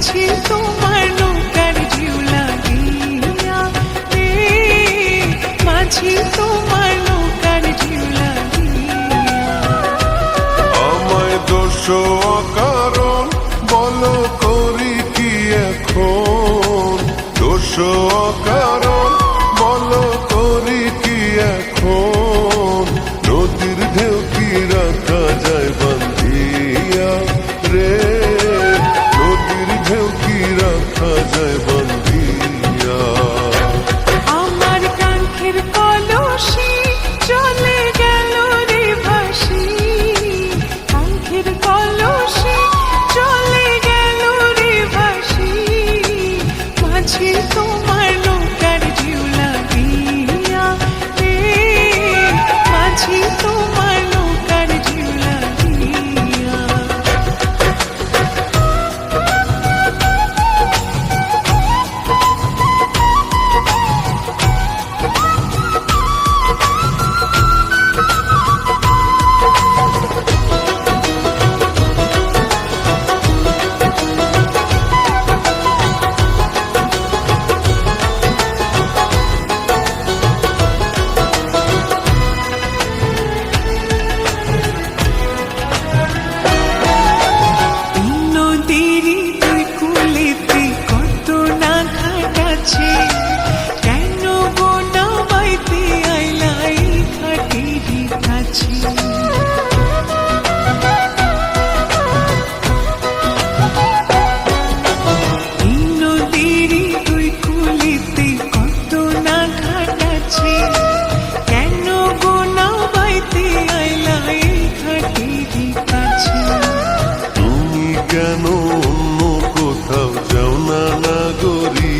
মাঝি তোমার নৌকার ঢেউ লাগিয়া রে, মাঝি তোমার নৌকার ঢেউ লাগিয়া। আমায় দোষ অকারণ বলো করি কি এখন, দোষ অকারণ বলো করি কি এখন, নদীর ঢেউ কি রাখা যায় বান্ধিয়া রে, নদীর ঢেউ কি রাখা যায় বান্ধিয়া। আমার কাঙ্ক্ষের কলসি চলে গেল রে ভাসি, কাঙ্ক্ষের কলসি চলে গেল রে ভাসি, মাঝি তোমার নৌকার ঢেউ লাগিয়া রে, মাঝি তোমার নৌকার ঢেউ লাগিয়া। নদীরই দুই কূলেতে কত না ঘাট আছে, কেন গো নামাইতে আইলা এই ঘাটেরই কাছে। এই নদীরই দুই কূলেতে কত না ঘাট আছে, কেন গো নামাইতে আইলা এই ঘাটেরই কাছে। তুমি কেন অন্য কোথাও যাও না নাগরী,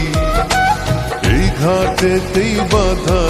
এই ঘাটেতেই বাধা